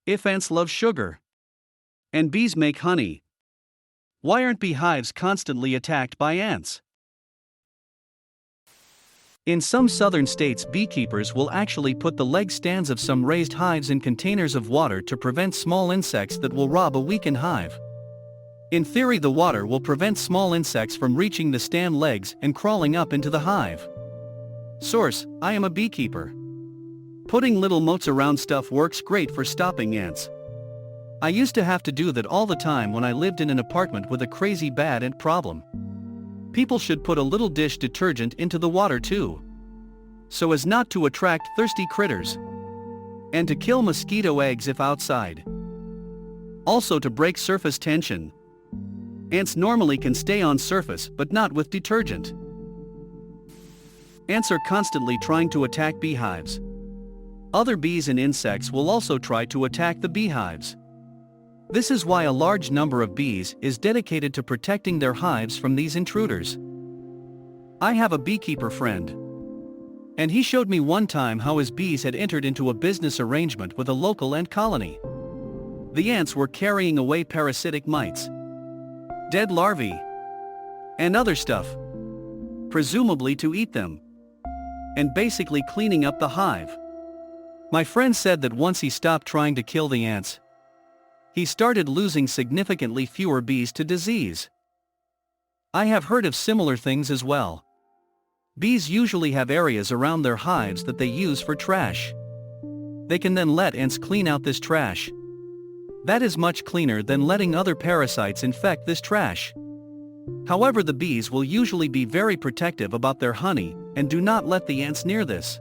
If ants love sugar and bees make honey, why aren't beehives constantly attacked by ants? In some southern states, beekeepers will actually put the leg stands of some raised hives in containers of water to prevent small insects that will rob a weakened hive. In theory, the water will prevent small insects from reaching the stand legs and crawling up into the hive. Source: I am a beekeeper. Putting little moats around stuff works great for stopping ants. I used to have to do that all the time when I lived in an apartment with a crazy bad ant problem. People should put a little dish detergent into the water too, so as not to attract thirsty critters, and to kill mosquito eggs if outside. Also to break surface tension. Ants normally can stay on surface but not with detergent. Ants are constantly trying to attack beehives. Other bees and insects will also try to attack the beehives. This is why a large number of bees is dedicated to protecting their hives from these intruders. I have a beekeeper friend, and he showed me one time how his bees had entered into a business arrangement with a local ant colony. The ants were carrying away parasitic mites, dead larvae, and other stuff, presumably to eat them, and basically cleaning up the hive. My friend said that once he stopped trying to kill the ants, he started losing significantly fewer bees to disease. I have heard of similar things as well. Bees usually have areas around their hives that they use for trash. They can then let ants clean out this trash. That is much cleaner than letting other parasites infect this trash. However, the bees will usually be very protective about their honey and do not let the ants near this.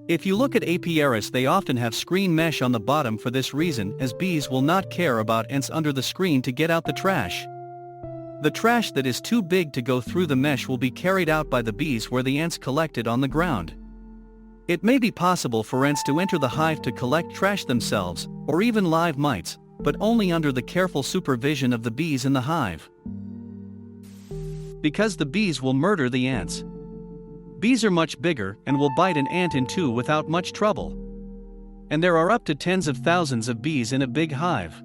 If you look at apiaries, they often have screen mesh on the bottom for this reason, as bees will not care about ants under the screen to get out the trash. The trash that is too big to go through the mesh will be carried out by the bees where the ants collected on the ground. It may be possible for ants to enter the hive to collect trash themselves, or even live mites, but only under the careful supervision of the bees in the hive. Because the bees will murder the ants. Bees are much bigger and will bite an ant in two without much trouble. And there are up to tens of thousands of bees in a big hive.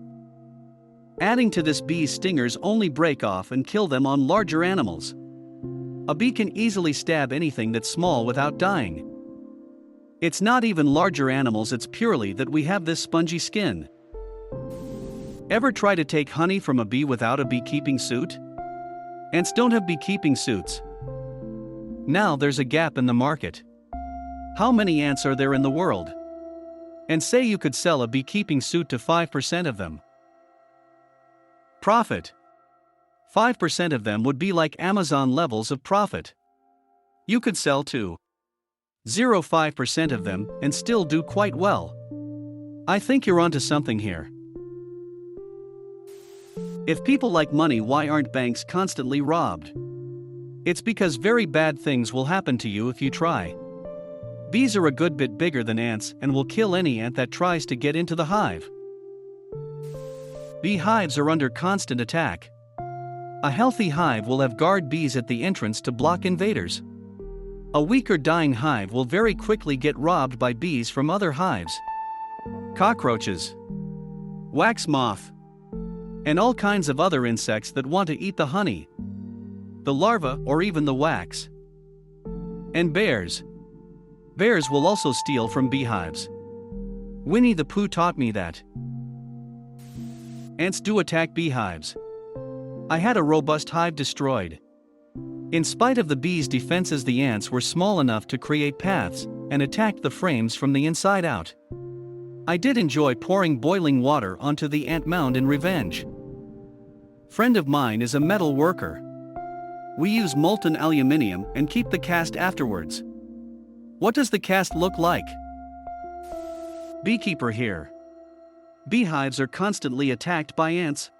Adding to this, bees' stingers only break off and kill them on larger animals. A bee can easily stab anything that's small without dying. It's not even larger animals, it's purely that we have this spongy skin. Ever try to take honey from a bee without a beekeeping suit? Ants don't have beekeeping suits. Now there's a gap in the market. How many ants are there in the world? And say you could sell a beekeeping suit to 5% of them. Profit. 5% of them would be like Amazon levels of profit. You could sell to 0.05% of them and still do quite well. I think you're onto something here. If people like money, why aren't banks constantly robbed? It's because very bad things will happen to you if you try. Bees are a good bit bigger than ants and will kill any ant that tries to get into the hive. Beehives are under constant attack. A healthy hive will have guard bees at the entrance to block invaders. A weak or dying hive will very quickly get robbed by bees from other hives. Cockroaches, wax moth, and all kinds of other insects that want to eat the honey, the larva, or even the wax. And bears. Bears will also steal from beehives. Winnie the Pooh taught me that. Ants do attack beehives. I had a robust hive destroyed. In spite of the bees' defenses, the ants were small enough to create paths and attacked the frames from the inside out. I did enjoy pouring boiling water onto the ant mound in revenge. Friend of mine is a metal worker. We use molten aluminium and keep the cast afterwards. What does the cast look like? Beekeeper here. Beehives are constantly attacked by ants,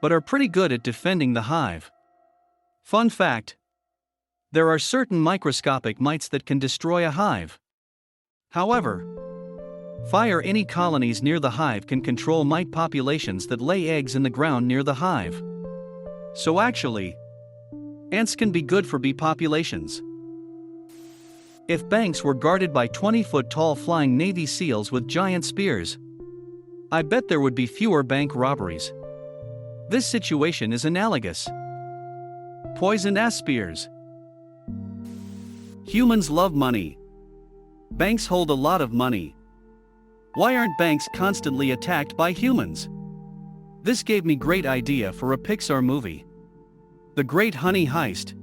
but are pretty good at defending the hive. Fun fact: there are certain microscopic mites that can destroy a hive. However, fire any colonies near the hive can control mite populations that lay eggs in the ground near the hive. So actually, ants can be good for bee populations. If banks were guarded by 20-foot tall flying Navy SEALs with giant spears, I bet there would be fewer bank robberies. This situation is analogous. Poisoned as spears. Humans love money. Banks hold a lot of money. Why aren't banks constantly attacked by humans? This gave me great idea for a Pixar movie. The Great Honey Heist.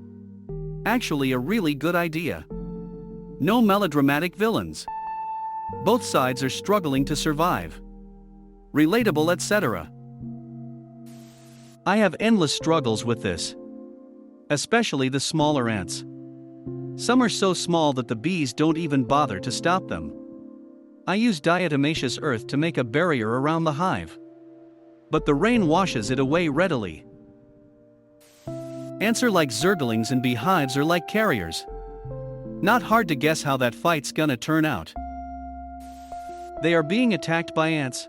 Actually a really good idea. No melodramatic villains. Both sides are struggling to survive. Relatable, etc. I have endless struggles with this. Especially the smaller ants. Some are so small that the bees don't even bother to stop them. I use diatomaceous earth to make a barrier around the hive. But the rain washes it away readily. Ants are like zerglings and beehives are like carriers. Not hard to guess how that fight's gonna turn out. They are being attacked by ants,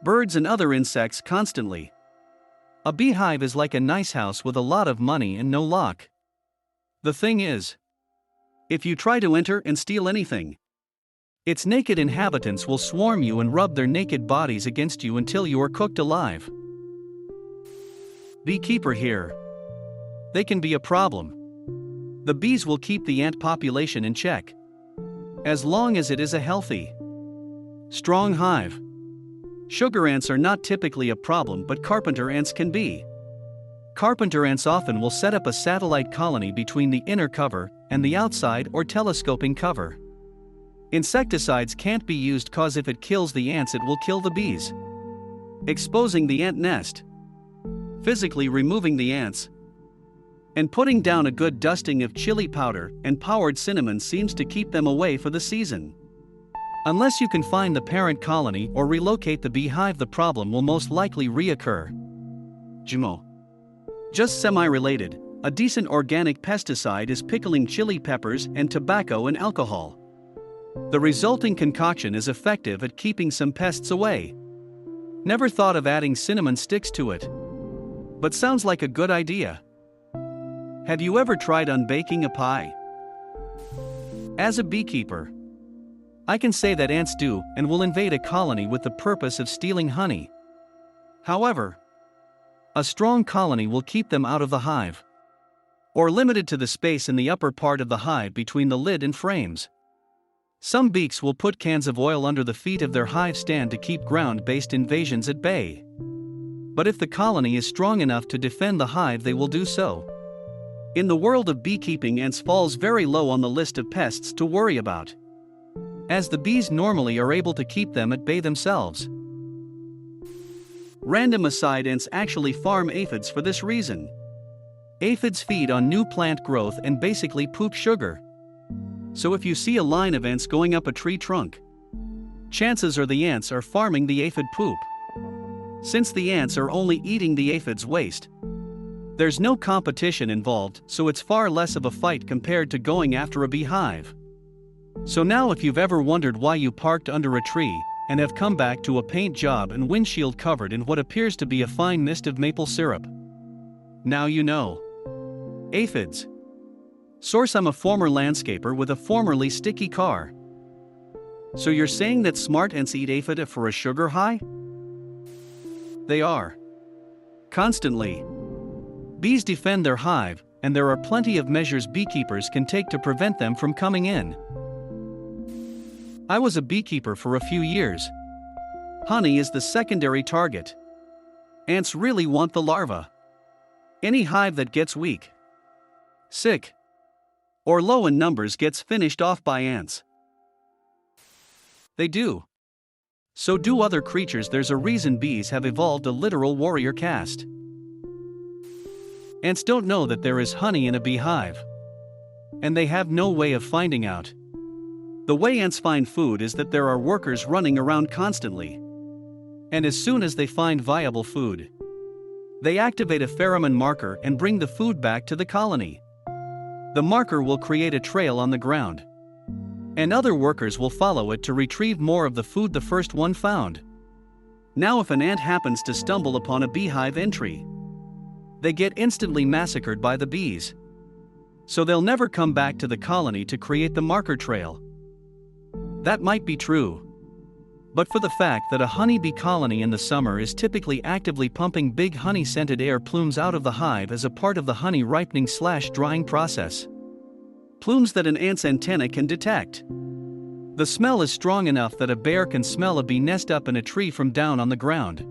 birds and other insects constantly. A beehive is like a nice house with a lot of money and no lock. The thing is, if you try to enter and steal anything, its naked inhabitants will swarm you and rub their naked bodies against you until you are cooked alive. Beekeeper here. They can be a problem. The bees will keep the ant population in check. As long as it is a healthy, strong hive. Sugar ants are not typically a problem, but carpenter ants can be. Carpenter ants often will set up a satellite colony between the inner cover and the outside or telescoping cover. Insecticides can't be used cause if it kills the ants it will kill the bees, exposing the ant nest. Physically removing the ants and putting down a good dusting of chili powder and powdered cinnamon seems to keep them away for the season. Unless you can find the parent colony or relocate the beehive, the problem will most likely reoccur. Jimo. Just semi-related, a decent organic pesticide is pickling chili peppers and tobacco and alcohol. The resulting concoction is effective at keeping some pests away. Never thought of adding cinnamon sticks to it. But sounds like a good idea. Have you ever tried unbaking a pie? As a beekeeper, I can say that ants do and will invade a colony with the purpose of stealing honey. However, a strong colony will keep them out of the hive, or limited to the space in the upper part of the hive between the lid and frames. Some beaks will put cans of oil under the feet of their hive stand to keep ground-based invasions at bay. But if the colony is strong enough to defend the hive, they will do so. In the world of beekeeping, ants falls very low on the list of pests to worry about, as the bees normally are able to keep them at bay themselves. Random aside, ants actually farm aphids for this reason. Aphids feed on new plant growth and basically poop sugar. So if you see a line of ants going up a tree trunk, chances are the ants are farming the aphid poop. Since the ants are only eating the aphid's waste, there's no competition involved, so it's far less of a fight compared to going after a beehive. So now if you've ever wondered why you parked under a tree and have come back to a paint job and windshield covered in what appears to be a fine mist of maple syrup, now you know. Aphids. Source: I'm a former landscaper with a formerly sticky car. So you're saying that smart ants eat aphid for a sugar high? They are. Constantly. Bees defend their hive, and there are plenty of measures beekeepers can take to prevent them from coming in. I was a beekeeper for a few years. Honey is the secondary target. Ants really want the larva. Any hive that gets weak, sick, or low in numbers gets finished off by ants. They do. So do other creatures. There's a reason bees have evolved a literal warrior caste. Ants don't know that there is honey in a beehive, and they have no way of finding out. The way ants find food is that there are workers running around constantly. And as soon as they find viable food, they activate a pheromone marker and bring the food back to the colony. The marker will create a trail on the ground, and other workers will follow it to retrieve more of the food the first one found. Now if an ant happens to stumble upon a beehive entry, they get instantly massacred by the bees. So they'll never come back to the colony to create the marker trail. That might be true, but for the fact that a honeybee colony in the summer is typically actively pumping big honey-scented air plumes out of the hive as a part of the honey ripening/drying process. Plumes that an ant's antenna can detect. The smell is strong enough that a bear can smell a bee nest up in a tree from down on the ground.